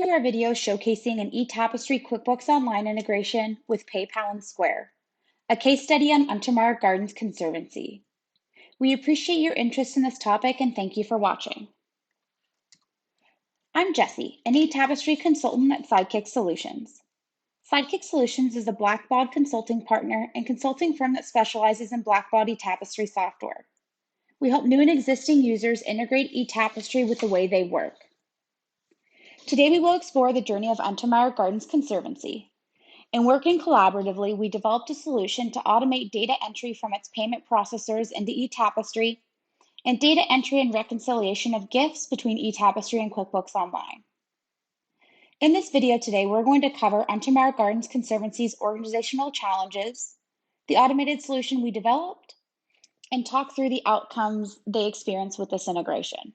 to our video showcasing an eTapestry QuickBooks Online integration with PayPal and Square, a case study on Untermyer Gardens Conservancy. We appreciate your interest in this topic and thank you for watching. I'm Jessie, an eTapestry consultant at Sidekick Solutions. Sidekick Solutions is a blackbody consulting partner and consulting firm that specializes in blackbody tapestry software. We help new and existing users integrate eTapestry with the way they work. Today, we will explore the journey of Untermyer Gardens Conservancy. In working collaboratively, we developed a solution to automate data entry from its payment processors into eTapestry and data entry and reconciliation of gifts between eTapestry and QuickBooks Online. In this video today, we're going to cover Untermyer Gardens Conservancy's organizational challenges, the automated solution we developed, and talk through the outcomes they experience with this integration.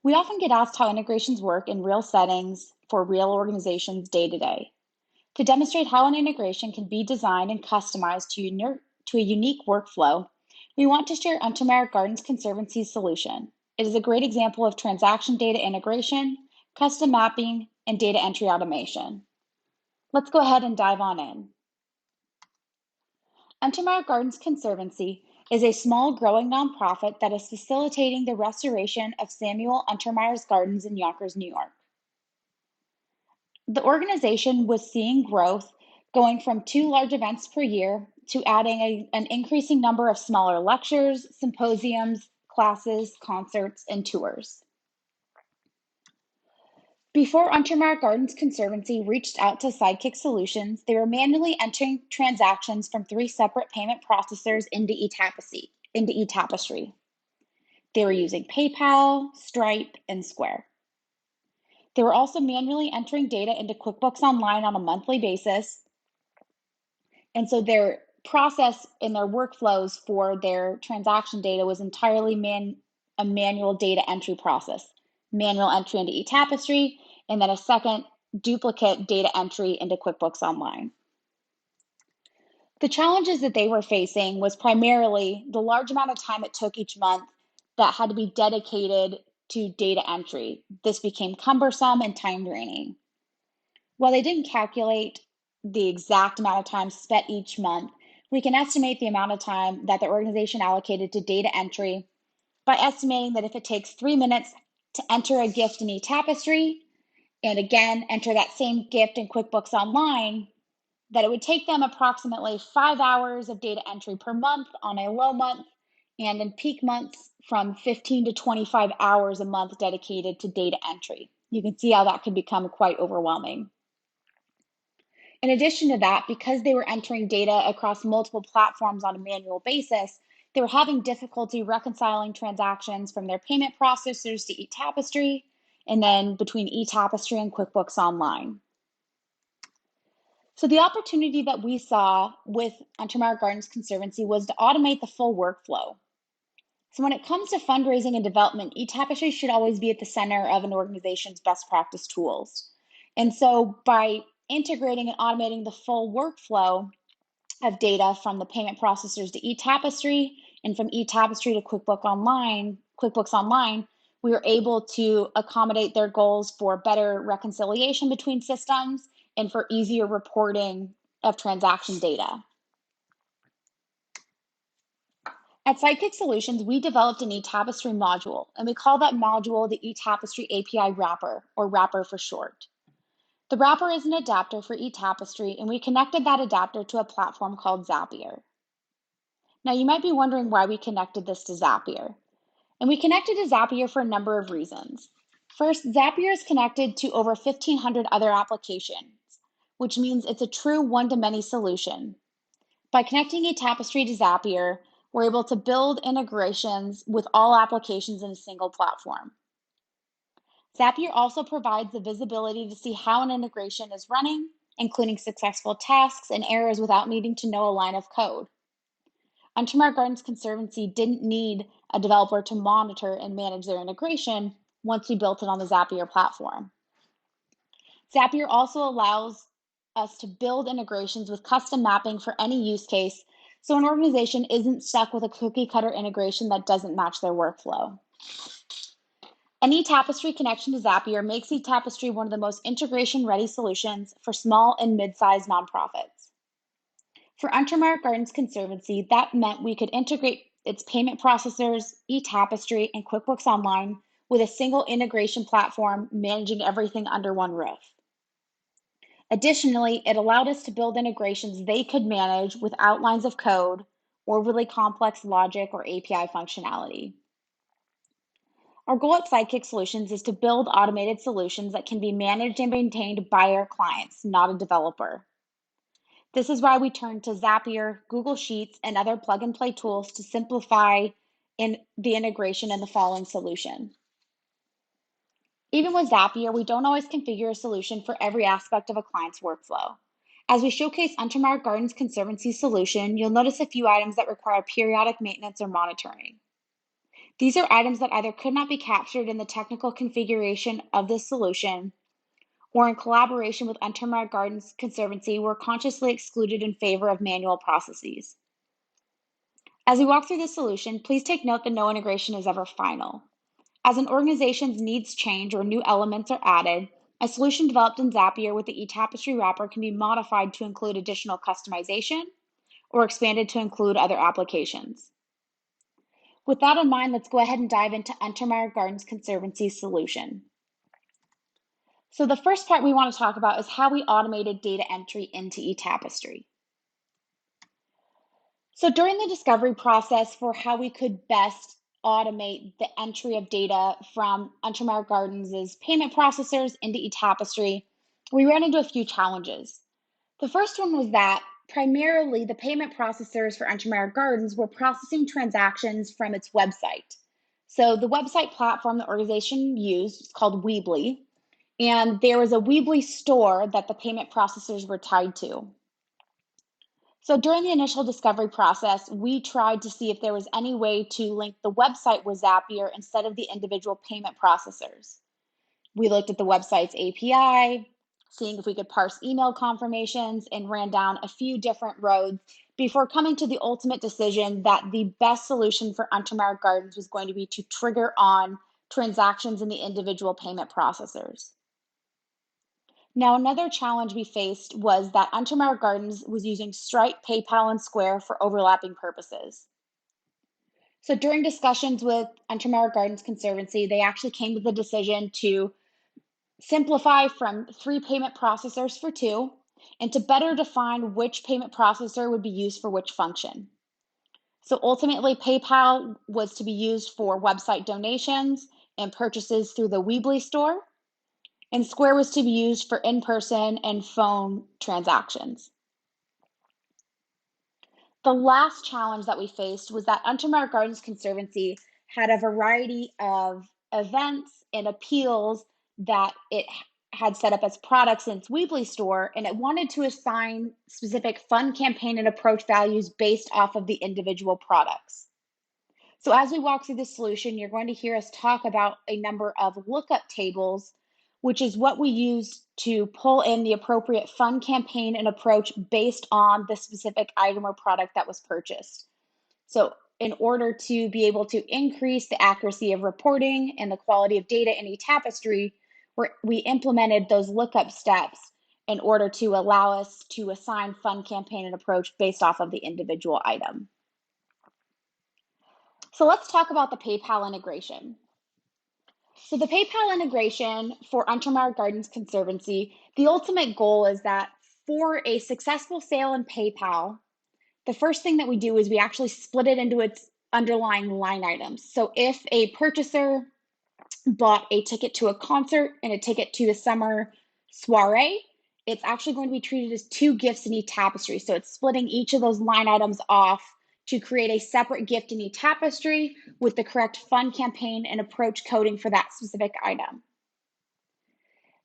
We often get asked how integrations work in real settings for real organizations day to day. To demonstrate how an integration can be designed and customized to a unique workflow, we want to share Untermyer Gardens Conservancy's solution. It is a great example of transaction data integration, custom mapping, and data entry automation. Let's go ahead and dive on in. Untermyer Gardens Conservancy is a small, growing nonprofit that is facilitating the restoration of Samuel Untermyer's gardens in Yonkers, New York. The organization was seeing growth going from 2 large events per year to adding an increasing number of smaller lectures, symposiums, classes, concerts, and tours. Before Untermyer Gardens Conservancy reached out to Sidekick Solutions, they were manually entering transactions from 3 separate payment processors into eTapestry. They were using PayPal, Stripe, and Square. They were also manually entering data into QuickBooks Online on a monthly basis. And so their process and their workflows for their transaction data was entirely a manual data entry process. Manual entry into eTapestry, and then a second duplicate data entry into QuickBooks Online. The challenges that they were facing was primarily the large amount of time it took each month that had to be dedicated to data entry. This became cumbersome and time draining. While they didn't calculate the exact amount of time spent each month, we can estimate the amount of time that the organization allocated to data entry by estimating that if it takes 3 minutes to enter a gift in eTapestry, and again, enter that same gift in QuickBooks Online, that it would take them approximately 5 hours of data entry per month on a low month, and in peak months from 15 to 25 hours a month dedicated to data entry. You can see how that could become quite overwhelming. In addition to that, because they were entering data across multiple platforms on a manual basis, they were having difficulty reconciling transactions from their payment processors to eTapestry, and then between eTapestry and QuickBooks Online. So the opportunity that we saw with Untermyer Gardens Conservancy was to automate the full workflow. So when it comes to fundraising and development, eTapestry should always be at the center of an organization's best practice tools. And so by integrating and automating the full workflow of data from the payment processors to eTapestry and from eTapestry to QuickBooks Online, we were able to accommodate their goals for better reconciliation between systems and for easier reporting of transaction data. At Sidekick Solutions, we developed an eTapestry module, and we call that module the eTapestry API wrapper, or wrapper for short. The wrapper is an adapter for eTapestry, and we connected that adapter to a platform called Zapier. Now, you might be wondering why we connected this to Zapier. And we connected to Zapier for a number of reasons. First, Zapier is connected to over 1,500 other applications, which means it's a true one-to-many solution. By connecting eTapestry to Zapier, we're able to build integrations with all applications in a single platform. Zapier also provides the visibility to see how an integration is running, including successful tasks and errors without needing to know a line of code. Untermyer Gardens Conservancy didn't need a developer to monitor and manage their integration once we built it on the Zapier platform. Zapier also allows us to build integrations with custom mapping for any use case, so an organization isn't stuck with a cookie cutter integration that doesn't match their workflow. An eTapestry connection to Zapier makes eTapestry one of the most integration-ready solutions for small and mid-sized nonprofits. For Untermyer Gardens Conservancy, that meant we could integrate its payment processors, eTapestry, and QuickBooks Online with a single integration platform managing everything under one roof. Additionally, it allowed us to build integrations they could manage without lines of code or really complex logic or API functionality. Our goal at Sidekick Solutions is to build automated solutions that can be managed and maintained by our clients, not a developer. This is why we turn to Zapier, Google Sheets, and other plug-and-play tools to simplify the integration in the following solution. Even with Zapier, we don't always configure a solution for every aspect of a client's workflow. As we showcase Untermyer Gardens Conservancy solution, you'll notice a few items that require periodic maintenance or monitoring. These are items that either could not be captured in the technical configuration of this solution or in collaboration with Untermyer Gardens Conservancy were consciously excluded in favor of manual processes. As we walk through this solution, please take note that no integration is ever final. As an organization's needs change or new elements are added, a solution developed in Zapier with the eTapestry wrapper can be modified to include additional customization or expanded to include other applications. With that in mind, let's go ahead and dive into Untermyer Gardens Conservancy's solution. So the first part we want to talk about is how we automated data entry into eTapestry. So during the discovery process for how we could best automate the entry of data from Untermyer Gardens' payment processors into eTapestry, we ran into a few challenges. The first one was that primarily the payment processors for Untermyer Gardens were processing transactions from its website. So the website platform the organization used is called Weebly, and there was a Weebly store that the payment processors were tied to. So during the initial discovery process, we tried to see if there was any way to link the website with Zapier instead of the individual payment processors. We looked at the website's API, seeing if we could parse email confirmations, and ran down a few different roads before coming to the ultimate decision that the best solution for Untermyer Gardens was going to be to trigger on transactions in the individual payment processors. Now, another challenge we faced was that Untermyer Gardens was using Stripe, PayPal, and Square for overlapping purposes. So during discussions with Untermyer Gardens Conservancy, they actually came to the decision to simplify from 3 payment processors for 2, and to better define which payment processor would be used for which function. So ultimately, PayPal was to be used for website donations and purchases through the Weebly store, and Square was to be used for in-person and phone transactions. The last challenge that we faced was that Untermyer Gardens Conservancy had a variety of events and appeals that it had set up as products in its Weebly store, and it wanted to assign specific fund campaign and approach values based off of the individual products. So as we walk through this solution, you're going to hear us talk about a number of lookup tables, which is what we use to pull in the appropriate fund campaign and approach based on the specific item or product that was purchased. So in order to be able to increase the accuracy of reporting and the quality of data in eTapestry, we implemented those lookup steps in order to allow us to assign fund campaign and approach based off of the individual item. So let's talk about the PayPal integration. So the PayPal integration for Untermyer Gardens Conservancy, the ultimate goal is that for a successful sale in PayPal, the first thing that we do is we actually split it into its underlying line items. So if a purchaser bought a ticket to a concert and a ticket to the summer soiree, it's actually going to be treated as 2 gifts in eTapestry. So it's splitting each of those line items off to create a separate gift in eTapestry with the correct fund campaign and approach coding for that specific item.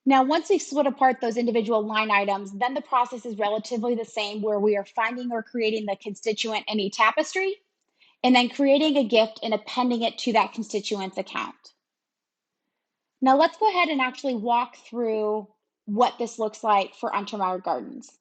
Now, once we've split apart those individual line items, then the process is relatively the same, where we are finding or creating the constituent in eTapestry and then creating a gift and appending it to that constituent's account. Now let's go ahead and actually walk through what this looks like for Untermyer Gardens.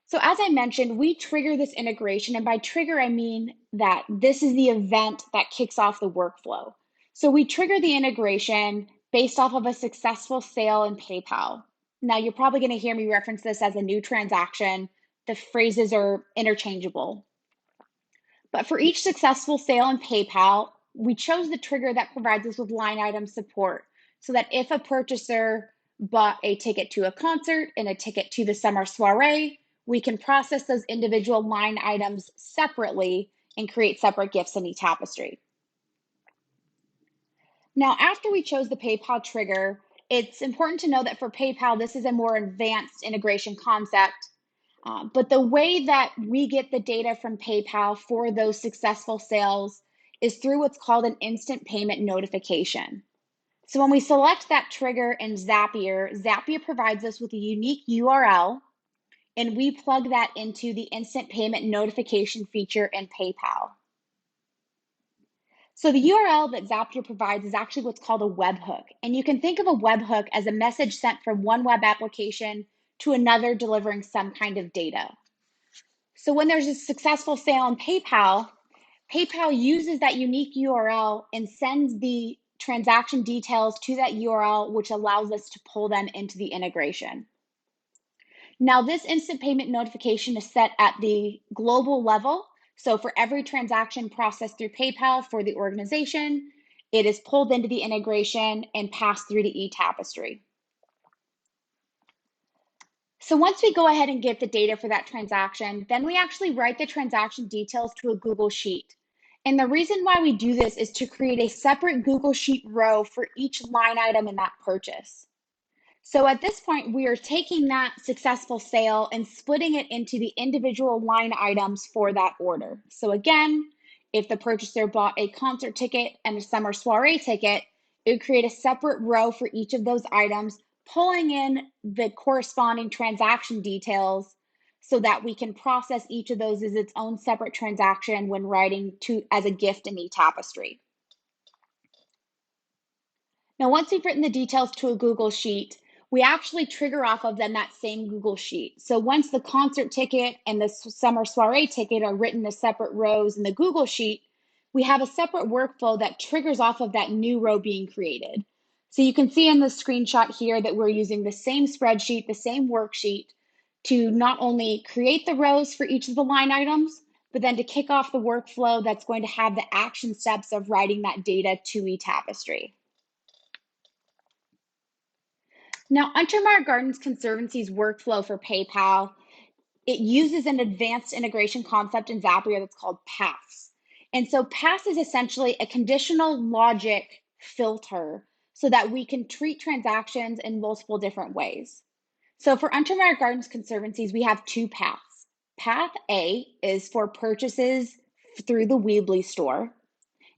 So as I mentioned, we trigger this integration, and by trigger, I mean that this is the event that kicks off the workflow. So we trigger the integration based off of a successful sale in PayPal. Now, you're probably going to hear me reference this as a new transaction. The phrases are interchangeable. But for each successful sale in PayPal, we chose the trigger that provides us with line item support so that if a purchaser bought a ticket to a concert and a ticket to the summer soiree, we can process those individual line items separately and create separate gifts in eTapestry. Now, after we chose the PayPal trigger, it's important to know that for PayPal, this is a more advanced integration concept. But the way that we get the data from PayPal for those successful sales is through what's called an instant payment notification. So when we select that trigger in Zapier, Zapier provides us with a unique URL, and we plug that into the instant payment notification feature in PayPal. So the URL that Zapier provides is actually what's called a webhook. And you can think of a webhook as a message sent from one web application to another delivering some kind of data. So when there's a successful sale on PayPal, PayPal uses that unique URL and sends the transaction details to that URL, which allows us to pull them into the integration. Now, this instant payment notification is set at the global level. So for every transaction processed through PayPal for the organization, it is pulled into the integration and passed through to eTapestry. So once we go ahead and get the data for that transaction, then we actually write the transaction details to a Google Sheet. And the reason why we do this is to create a separate Google Sheet row for each line item in that purchase. So at this point, we are taking that successful sale and splitting it into the individual line items for that order. So again, if the purchaser bought a concert ticket and a summer soiree ticket, it would create a separate row for each of those items, pulling in the corresponding transaction details so that we can process each of those as its own separate transaction when writing to as a gift in eTapestry. Now, once we've written the details to a Google Sheet, we actually trigger off of them that same Google Sheet. So once the concert ticket and the summer soiree ticket are written as separate rows in the Google Sheet, we have a separate workflow that triggers off of that new row being created. So you can see in the screenshot here that we're using the same spreadsheet, the same worksheet to not only create the rows for each of the line items, but then to kick off the workflow that's going to have the action steps of writing that data to eTapestry. Now, Untermyer Gardens Conservancy's workflow for PayPal, it uses an advanced integration concept in Zapier that's called paths. And so paths is essentially a conditional logic filter so that we can treat transactions in multiple different ways. So for Untermyer Gardens Conservancies, we have two paths. Path A is for purchases through the Weebly store.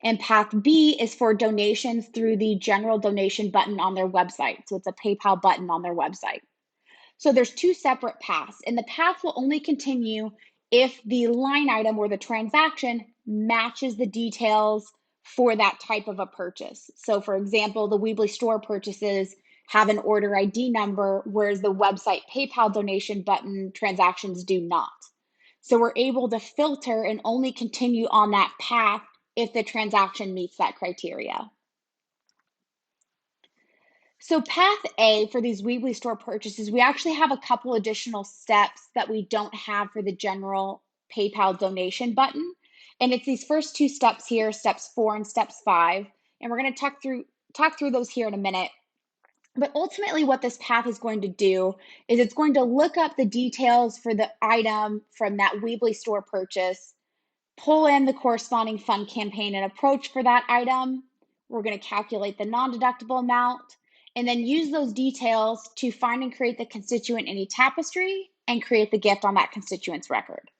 And path B is for donations through the general donation button on their website. So it's a PayPal button on their website. So there's two separate paths, and the path will only continue if the line item or the transaction matches the details for that type of a purchase. So for example, the Weebly store purchases have an order ID number, whereas the website PayPal donation button transactions do not. So we're able to filter and only continue on that path if the transaction meets that criteria. So path A for these Weebly store purchases, we actually have a couple additional steps that we don't have for the general PayPal donation button. And it's these first two steps here, steps 4 and steps 5. And we're going to talk through those here in a minute. But ultimately what this path is going to do is it's going to look up the details for the item from that Weebly store purchase, pull in the corresponding fund campaign and approach for that item. We're going to calculate the non-deductible amount and then use those details to find and create the constituent in eTapestry and create the gift on that constituent's record.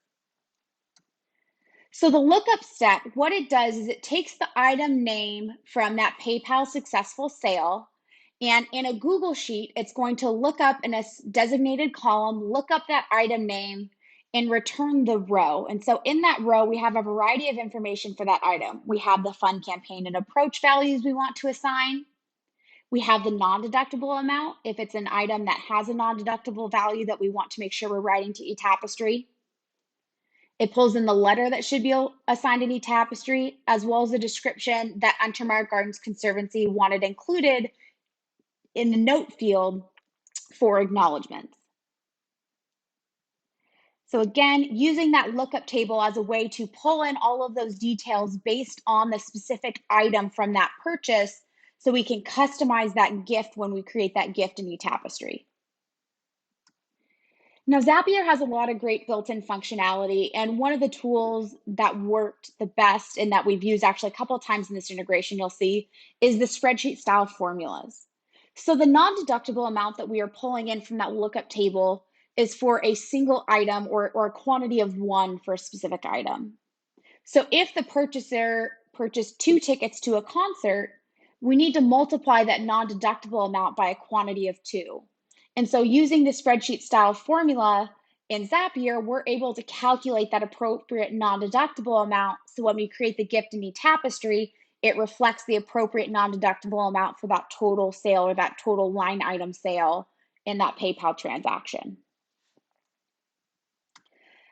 So the lookup step, what it does is it takes the item name from that PayPal successful sale, and in a Google Sheet, it's going to look up in a designated column, look up that item name, and return the row. And so in that row, we have a variety of information for that item. We have the fund campaign and approach values we want to assign. We have the non-deductible amount, if it's an item that has a non-deductible value that we want to make sure we're writing to eTapestry. It pulls in the letter that should be assigned in eTapestry, as well as a description that Untermyer Gardens Conservancy wanted included in the note field for acknowledgments. So again, using that lookup table as a way to pull in all of those details based on the specific item from that purchase, so we can customize that gift when we create that gift in eTapestry. Now, Zapier has a lot of great built-in functionality, and one of the tools that worked the best and that we've used actually a couple of times in this integration, you'll see, is the spreadsheet style formulas. So the non-deductible amount that we are pulling in from that lookup table is for a single item or a quantity of one for a specific item. So if the purchaser purchased 2 tickets to a concert, we need to multiply that non-deductible amount by a quantity of 2. And so using the spreadsheet style formula in Zapier, we're able to calculate that appropriate non-deductible amount. So when we create the gift in eTapestry, it reflects the appropriate non-deductible amount for that total sale or that total line item sale in that PayPal transaction.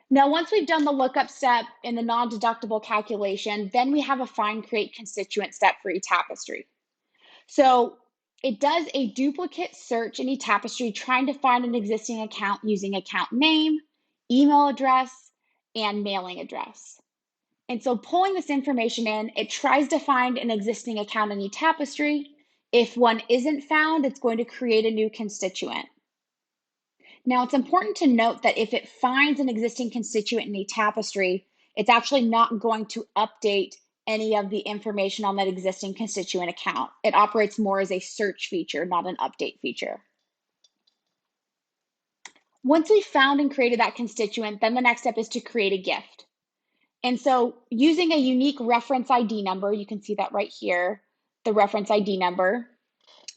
Now, once we've done the lookup step in the non-deductible calculation, then we have a find create constituent step for eTapestry. So it does a duplicate search in eTapestry trying to find an existing account using account name, email address, and mailing address. And so pulling this information in, it tries to find an existing account in eTapestry. If one isn't found, it's going to create a new constituent. Now, it's important to note that if it finds an existing constituent in eTapestry, it's actually not going to update any of the information on that existing constituent account. It operates more as a search feature, not an update feature. Once we've found and created that constituent, then the next step is to create a gift. And so using a unique reference ID number, you can see that right here, the reference ID number,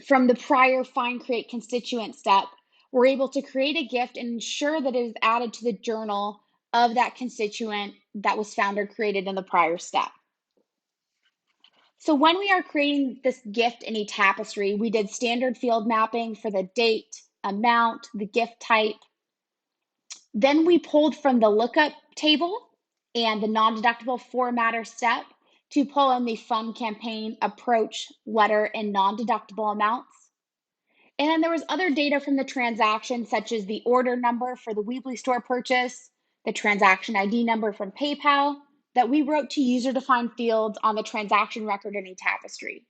from the prior find create constituent step, we're able to create a gift and ensure that it is added to the journal of that constituent that was found or created in the prior step. So when we are creating this gift in eTapestry, we did standard field mapping for the date, amount, the gift type. Then we pulled from the lookup table and the non-deductible formatter step to pull in the fund campaign, approach, letter, and non-deductible amounts. And then there was other data from the transaction, such as the order number for the Weebly store purchase, the transaction ID number from PayPal, that we wrote to user-defined fields on the transaction record in eTapestry.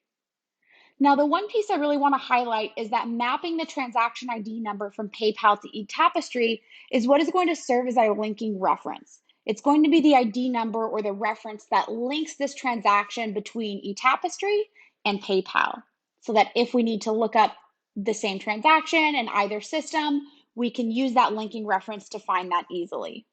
Now, the one piece I really want to highlight is that mapping the transaction ID number from PayPal to eTapestry is what is going to serve as our linking reference. It's going to be the ID number or the reference that links this transaction between eTapestry and PayPal, so that if we need to look up the same transaction in either system, we can use that linking reference to find that easily.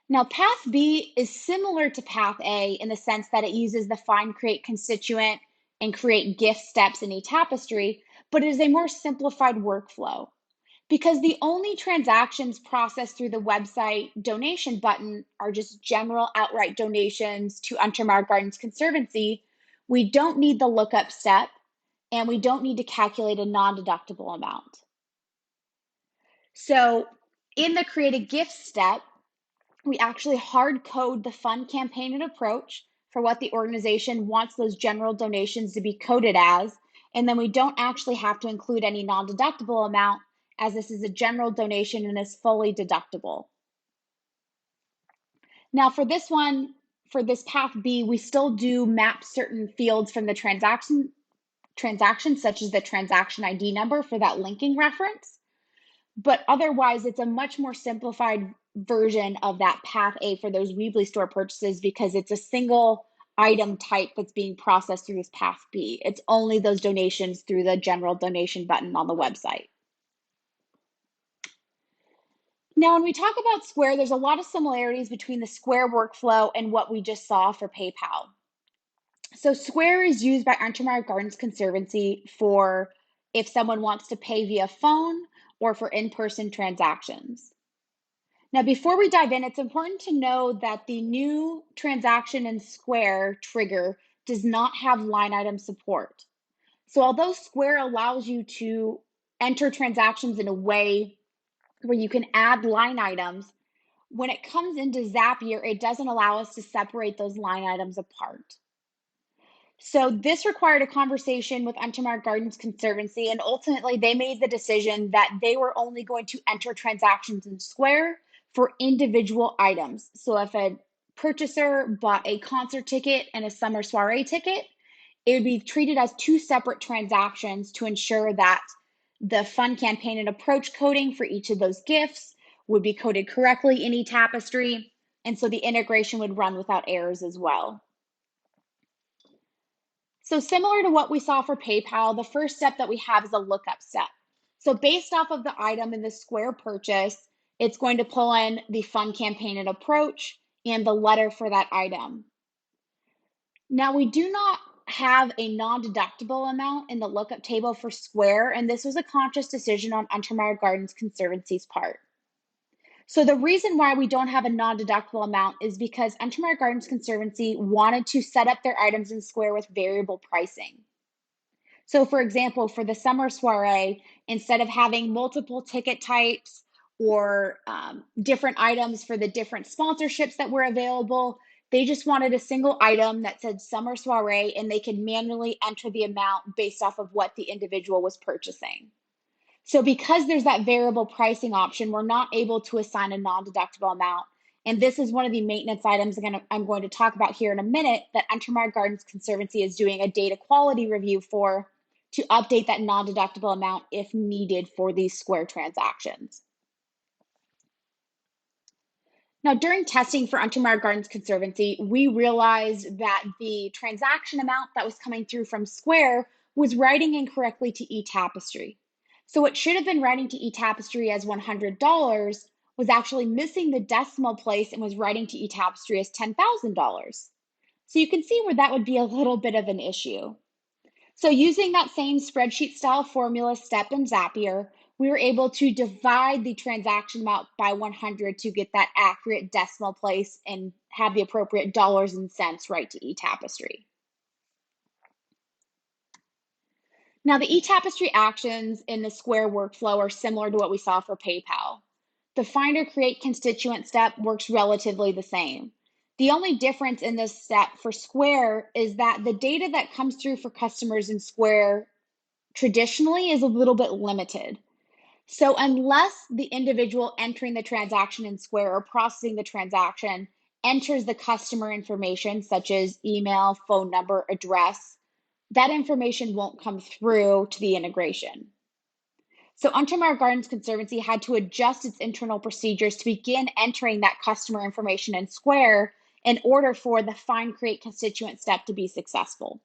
Now, path B is similar to path A in the sense that it uses the find, create constituent, and create gift steps in eTapestry, but it is a more simplified workflow. Because the only transactions processed through the website donation button are just general outright donations to Untermyer Gardens Conservancy, we don't need the lookup step, and we don't need to calculate a non-deductible amount. So in the create a gift step, we actually hard code the fund campaign and approach for what the organization wants those general donations to be coded as, and then we don't actually have to include any non-deductible amount as this is a general donation and is fully deductible. Now for this one, for this path B, we still do map certain fields from the transaction, such as the transaction ID number for that linking reference. But otherwise, it's a much more simplified version of that path A for those Weebly store purchases because it's a single item type that's being processed through this path B. It's only those donations through the general donation button on the website. Now, when we talk about Square, there's a lot of similarities between the Square workflow and what we just saw for PayPal. So Square is used by Untermyer Gardens Conservancy for if someone wants to pay via phone or for in-person transactions. Now, before we dive in, it's important to know that the new transaction in Square trigger does not have line item support. So although Square allows you to enter transactions in a way where you can add line items, when it comes into Zapier, it doesn't allow us to separate those line items apart. So this required a conversation with Untermyer Gardens Conservancy, and ultimately they made the decision that they were only going to enter transactions in Square for individual items. So if a purchaser bought a concert ticket and a summer soiree ticket, it would be treated as two separate transactions to ensure that the fund campaign and approach coding for each of those gifts would be coded correctly in eTapestry, and so the integration would run without errors as well. So similar to what we saw for PayPal, the first step that we have is a lookup step. So based off of the item in the Square purchase, it's going to pull in the fund campaign and approach and the letter for that item. Now we do not have a non-deductible amount in the lookup table for Square, and this was a conscious decision on Untermyer Gardens Conservancy's part. So the reason why we don't have a non-deductible amount is because Untermyer Gardens Conservancy wanted to set up their items in Square with variable pricing. So for example, for the summer soiree, instead of having multiple ticket types or different items for the different sponsorships that were available, they just wanted a single item that said summer soiree, and they could manually enter the amount based off of what the individual was purchasing. So because there's that variable pricing option, we're not able to assign a non-deductible amount. And this is one of the maintenance items I'm going to talk about here in a minute that Untermyer Gardens Conservancy is doing a data quality review for to update that non-deductible amount if needed for these Square transactions. Now, during testing for Untermyer Gardens Conservancy, we realized that the transaction amount that was coming through from Square was writing incorrectly to eTapestry. So what should have been writing to eTapestry as $100 was actually missing the decimal place and was writing to eTapestry as $10,000. So you can see where that would be a little bit of an issue. So using that same spreadsheet style formula step in Zapier, we were able to divide the transaction amount by 100 to get that accurate decimal place and have the appropriate dollars and cents right to eTapestry. Now the eTapestry actions in the Square workflow are similar to what we saw for PayPal. The Find or Create Constituent step works relatively the same. The only difference in this step for Square is that the data that comes through for customers in Square traditionally is a little bit limited. So unless the individual entering the transaction in Square or processing the transaction enters the customer information, such as email, phone number, address, that information won't come through to the integration. So Untermyer Gardens Conservancy had to adjust its internal procedures to begin entering that customer information in Square in order for the Find Create Constituent step to be successful.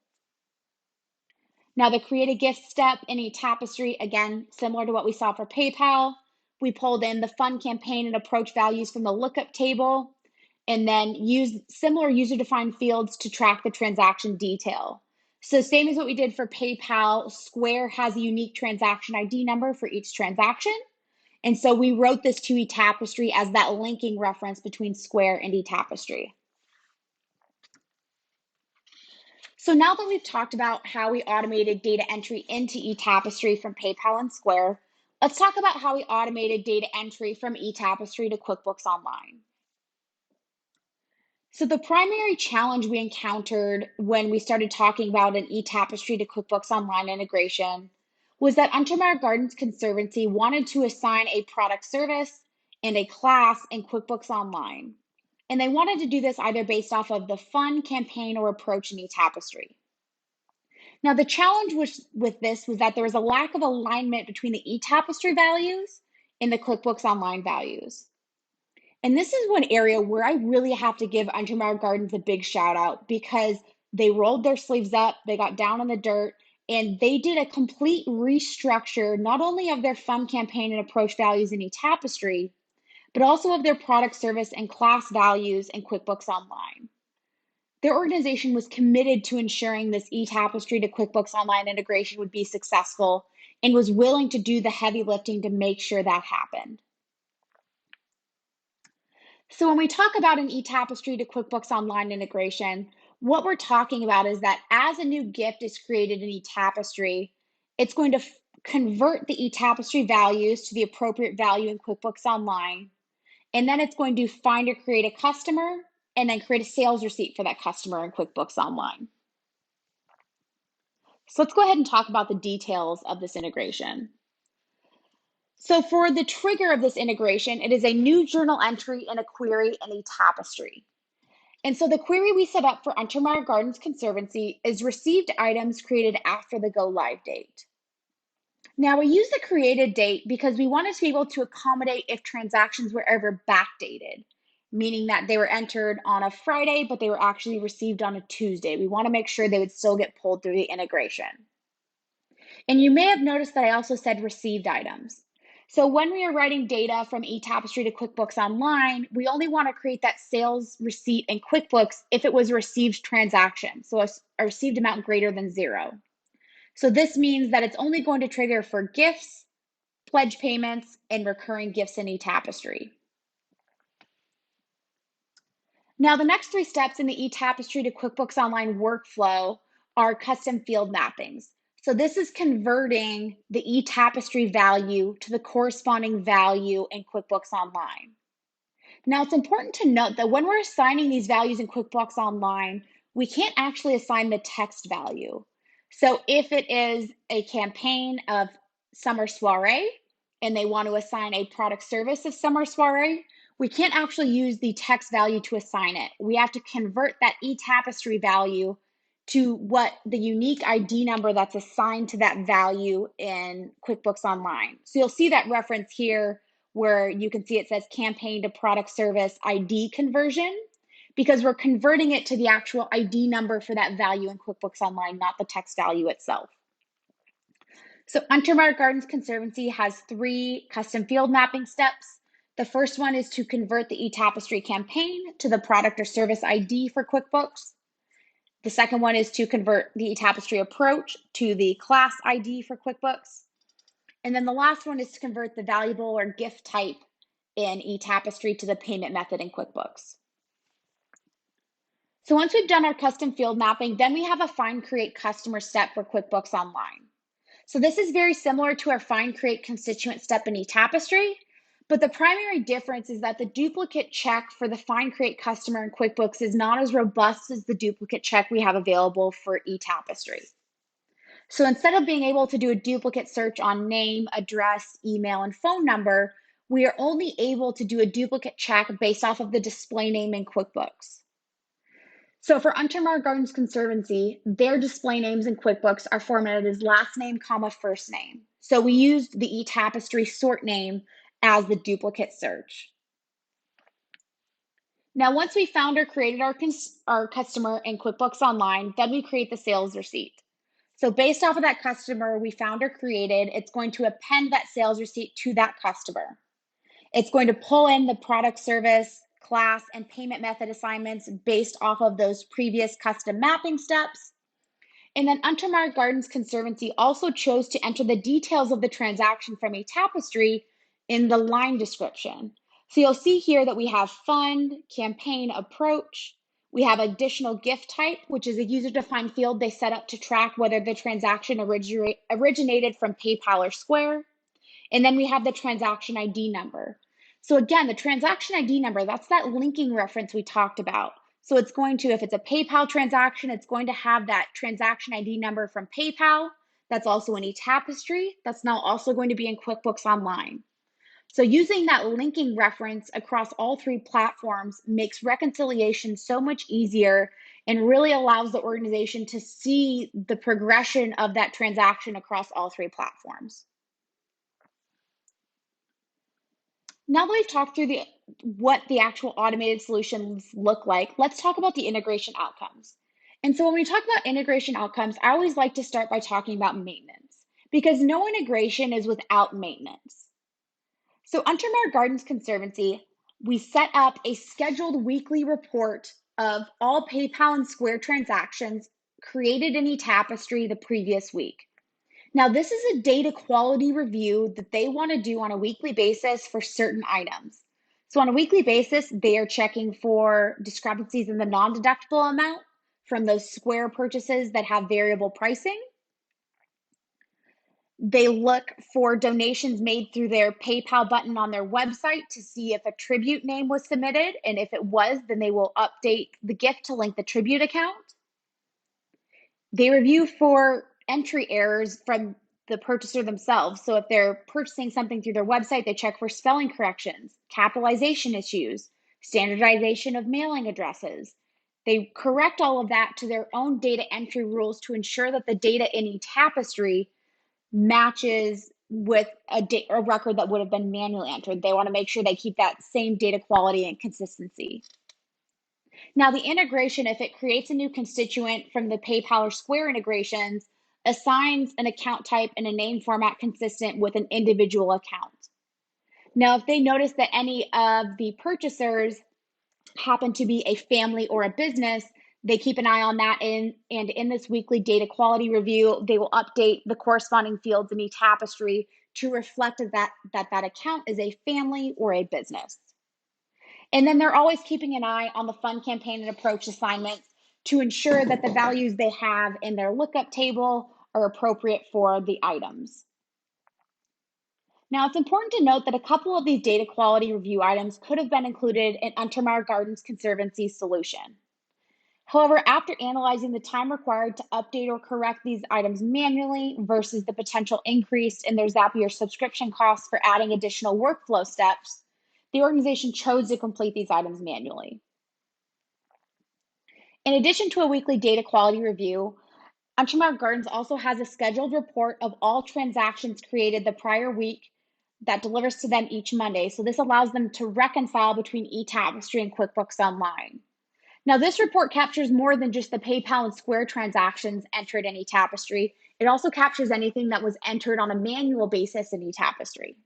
Now the Create a Gift step in eTapestry, again, similar to what we saw for PayPal. We pulled in the fund campaign and approach values from the Lookup table, and then used similar user-defined fields to track the transaction detail. So same as what we did for PayPal, Square has a unique transaction ID number for each transaction. And so we wrote this to eTapestry as that linking reference between Square and eTapestry. So now that we've talked about how we automated data entry into eTapestry from PayPal and Square, let's talk about how we automated data entry from eTapestry to QuickBooks Online. So the primary challenge we encountered when we started talking about an eTapestry to QuickBooks Online integration was that Untermyer Gardens Conservancy wanted to assign a product service and a class in QuickBooks Online. And they wanted to do this either based off of the fund, campaign, or approach in eTapestry. Now, the challenge with this was that there was a lack of alignment between the eTapestry values and the QuickBooks Online values. And this is one area where I really have to give Untermyer Gardens a big shout out because they rolled their sleeves up, they got down in the dirt, and they did a complete restructure, not only of their fund campaign and approach values in eTapestry, but also of their product service and class values in QuickBooks Online. Their organization was committed to ensuring this eTapestry to QuickBooks Online integration would be successful and was willing to do the heavy lifting to make sure that happened. So when we talk about an eTapestry to QuickBooks Online integration, what we're talking about is that as a new gift is created in eTapestry, it's going to convert the eTapestry values to the appropriate value in QuickBooks Online. And then it's going to find or create a customer and then create a sales receipt for that customer in QuickBooks Online. So let's go ahead and talk about the details of this integration. So for the trigger of this integration, it is a new journal entry and a query in eTapestry. And so the query we set up for Untermyer Gardens Conservancy is received items created after the go live date. Now we use the created date because we wanted to be able to accommodate if transactions were ever backdated, meaning that they were entered on a Friday, but they were actually received on a Tuesday. We want to make sure they would still get pulled through the integration. And you may have noticed that I also said received items. So when we are writing data from eTapestry to QuickBooks Online, we only want to create that sales receipt in QuickBooks if it was a received transaction, so a received amount greater than 0. So this means that it's only going to trigger for gifts, pledge payments, and recurring gifts in eTapestry. Now, the next 3 steps in the eTapestry to QuickBooks Online workflow are custom field mappings. So this is converting the eTapestry value to the corresponding value in QuickBooks Online. Now, it's important to note that when we're assigning these values in QuickBooks Online, we can't actually assign the text value. So if it is a campaign of Summer Soiree and they want to assign a product service of Summer Soiree, we can't actually use the text value to assign it. We have to convert that eTapestry value to what the unique ID number that's assigned to that value in QuickBooks Online. So you'll see that reference here where you can see it says campaign to product service ID conversion, because we're converting it to the actual ID number for that value in QuickBooks Online, not the text value itself. So Untermyer Gardens Conservancy has 3 custom field mapping steps. The first one is to convert the eTapestry campaign to the product or service ID for QuickBooks. The second one is to convert the eTapestry approach to the class ID for QuickBooks. And then the last one is to convert the valuable or gift type in eTapestry to the payment method in QuickBooks. So once we've done our custom field mapping, then we have a find create customer step for QuickBooks Online. So this is very similar to our find create constituent step in eTapestry, but the primary difference is that the duplicate check for the find create customer in QuickBooks is not as robust as the duplicate check we have available for eTapestry. So instead of being able to do a duplicate search on name, address, email, and phone number, we are only able to do a duplicate check based off of the display name in QuickBooks. So for Untermyer Gardens Conservancy, their display names in QuickBooks are formatted as last name, comma, first name. So we used the eTapestry sort name as the duplicate search. Now, once we found or created our customer in QuickBooks Online, then we create the sales receipt. So based off of that customer we found or created, it's going to append that sales receipt to that customer. It's going to pull in the product service, class, and payment method assignments based off of those previous custom mapping steps. And then Untermyer Gardens Conservancy also chose to enter the details of the transaction from eTapestry in the line description. So you'll see here that we have fund, campaign approach. We have additional gift type, which is a user-defined field they set up to track whether the transaction originated from PayPal or Square. And then we have the transaction ID number. So again, the transaction ID number, that's that linking reference we talked about. So it's going to, if it's a PayPal transaction, it's going to have that transaction ID number from PayPal. That's also in eTapestry. That's now also going to be in QuickBooks Online. So using that linking reference across all 3 platforms makes reconciliation so much easier and really allows the organization to see the progression of that transaction across all 3 platforms. Now that we've talked through what the actual automated solutions look like, let's talk about the integration outcomes. And so when we talk about integration outcomes, I always like to start by talking about maintenance, because no integration is without maintenance. So Untermyer Gardens Conservancy, we set up a scheduled weekly report of all PayPal and Square transactions created in eTapestry the previous week. Now, this is a data quality review that they want to do on a weekly basis for certain items. So on a weekly basis, they are checking for discrepancies in the non-deductible amount from those Square purchases that have variable pricing. They look for donations made through their PayPal button on their website to see if a tribute name was submitted. And if it was, then they will update the gift to link the tribute account. They review for entry errors from the purchaser themselves. So if they're purchasing something through their website, they check for spelling corrections, capitalization issues, standardization of mailing addresses. They correct all of that to their own data entry rules to ensure that the data in eTapestry matches with a record that would have been manually entered. They want to make sure they keep that same data quality and consistency. Now, the integration, if it creates a new constituent from the PayPal or Square integrations, assigns an account type and a name format consistent with an individual account. Now, if they notice that any of the purchasers happen to be a family or a business, they keep an eye on that, and in this weekly data quality review, they will update the corresponding fields in eTapestry to reflect that account is a family or a business. And then they're always keeping an eye on the fund campaign and approach assignments to ensure that the values they have in their lookup table are appropriate for the items. Now, it's important to note that a couple of these data quality review items could have been included in Untermyer Gardens Conservancy's solution. However, after analyzing the time required to update or correct these items manually versus the potential increase in their Zapier subscription costs for adding additional workflow steps, the organization chose to complete these items manually. In addition to a weekly data quality review, Untermyer Gardens also has a scheduled report of all transactions created the prior week that delivers to them each Monday. So this allows them to reconcile between eTapestry and QuickBooks Online. Now, this report captures more than just the PayPal and Square transactions entered in eTapestry. It also captures anything that was entered on a manual basis in eTapestry.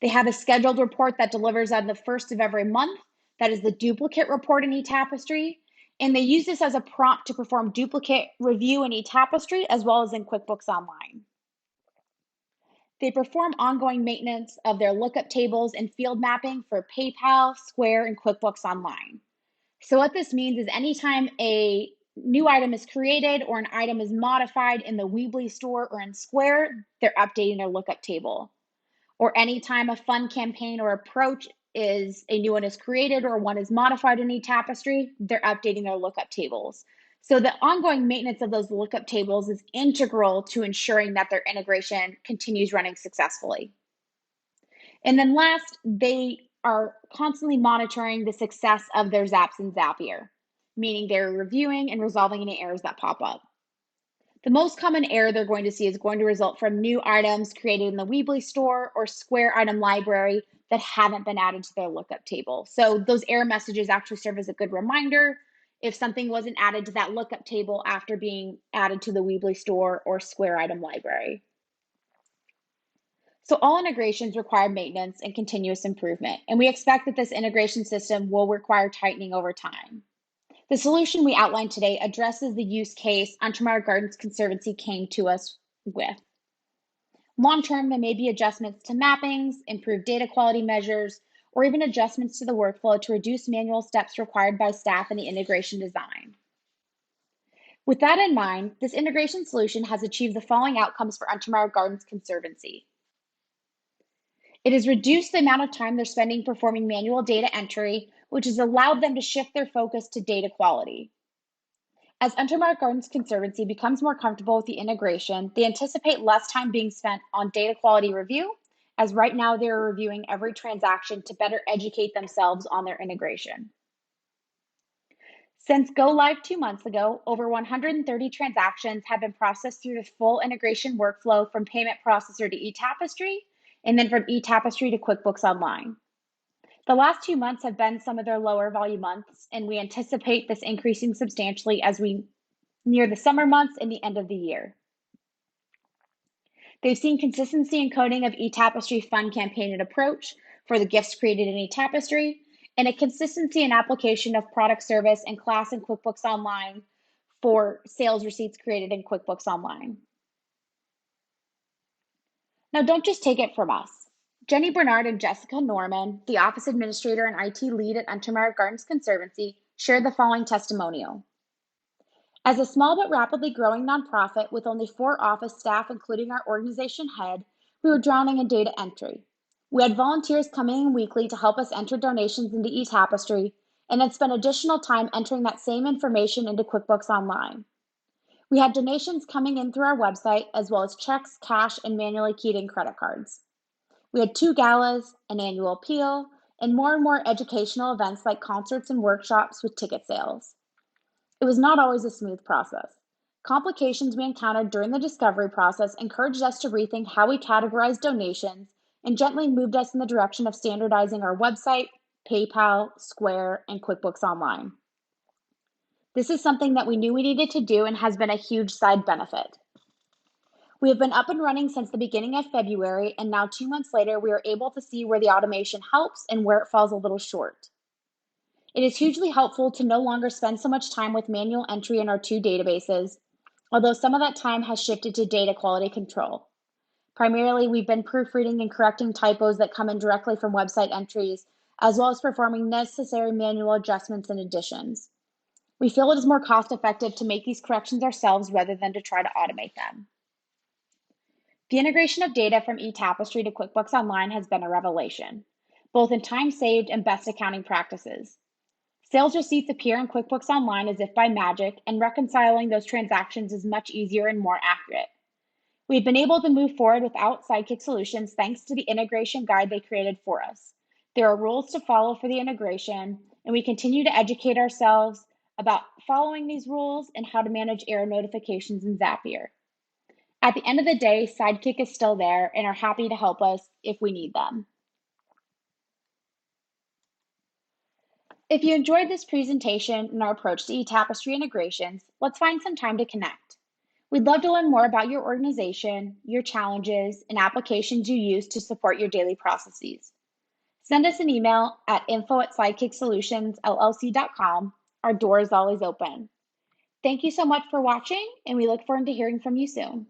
They have a scheduled report that delivers on the first of every month. That is the duplicate report in eTapestry. And they use this as a prompt to perform duplicate review in eTapestry as well as in QuickBooks Online. They perform ongoing maintenance of their lookup tables and field mapping for PayPal, Square, and QuickBooks Online. So what this means is anytime a new item is created or an item is modified in the Weebly store or in Square, they're updating their lookup table. Or anytime a fund campaign or approach is a new one is created or one is modified in eTapestry, they're updating their lookup tables. So the ongoing maintenance of those lookup tables is integral to ensuring that their integration continues running successfully. And then last, they are constantly monitoring the success of their Zaps in Zapier, meaning they're reviewing and resolving any errors that pop up. The most common error they're going to see is going to result from new items created in the Weebly store or Square item library that haven't been added to their lookup table. So those error messages actually serve as a good reminder if something wasn't added to that lookup table after being added to the Weebly store or Square item library. So all integrations require maintenance and continuous improvement, and we expect that this integration system will require tightening over time. The solution we outlined today addresses the use case Untermyer Gardens Conservancy came to us with. Long-term, there may be adjustments to mappings, improved data quality measures, or even adjustments to the workflow to reduce manual steps required by staff in the integration design. With that in mind, this integration solution has achieved the following outcomes for Untermyer Gardens Conservancy. It has reduced the amount of time they're spending performing manual data entry, which has allowed them to shift their focus to data quality. As Untermyer Gardens Conservancy becomes more comfortable with the integration, they anticipate less time being spent on data quality review, as right now they're reviewing every transaction to better educate themselves on their integration. Since go live 2 months ago, over 130 transactions have been processed through the full integration workflow from payment processor to eTapestry, and then from eTapestry to QuickBooks Online. The last 2 months have been some of their lower volume months, and we anticipate this increasing substantially as we near the summer months and the end of the year. They've seen consistency in coding of eTapestry fund campaign and approach for the gifts created in eTapestry, and a consistency in application of product service and class in QuickBooks Online for sales receipts created in QuickBooks Online. Now, don't just take it from us. Jenny Bernard and Jessica Norman, the office administrator and IT lead at Untermyer Gardens Conservancy, shared the following testimonial. As a small but rapidly growing nonprofit with only 4 office staff, including our organization head, we were drowning in data entry. We had volunteers coming in weekly to help us enter donations into eTapestry and then spend additional time entering that same information into QuickBooks Online. We had donations coming in through our website, as well as checks, cash, and manually keyed in credit cards. We had 2 galas, an annual appeal, and more educational events like concerts and workshops with ticket sales. It was not always a smooth process. Complications we encountered during the discovery process encouraged us to rethink how we categorize donations and gently moved us in the direction of standardizing our website, PayPal, Square, and QuickBooks Online. This is something that we knew we needed to do and has been a huge side benefit. We have been up and running since the beginning of February, and now 2 months later, we are able to see where the automation helps and where it falls a little short. It is hugely helpful to no longer spend so much time with manual entry in our 2 databases, although some of that time has shifted to data quality control. Primarily, we've been proofreading and correcting typos that come in directly from website entries, as well as performing necessary manual adjustments and additions. We feel it is more cost-effective to make these corrections ourselves rather than to try to automate them. The integration of data from eTapestry to QuickBooks Online has been a revelation, both in time saved and best accounting practices. Sales receipts appear in QuickBooks Online as if by magic, and reconciling those transactions is much easier and more accurate. We've been able to move forward without Sidekick solutions thanks to the integration guide they created for us. There are rules to follow for the integration, and we continue to educate ourselves about following these rules and how to manage error notifications in Zapier. At the end of the day, Sidekick is still there and are happy to help us if we need them. If you enjoyed this presentation and our approach to eTapestry integrations, let's find some time to connect. We'd love to learn more about your organization, your challenges, and applications you use to support your daily processes. Send us an email at info@sidekicsolutionsllc.com. Our door is always open. Thank you so much for watching, and we look forward to hearing from you soon.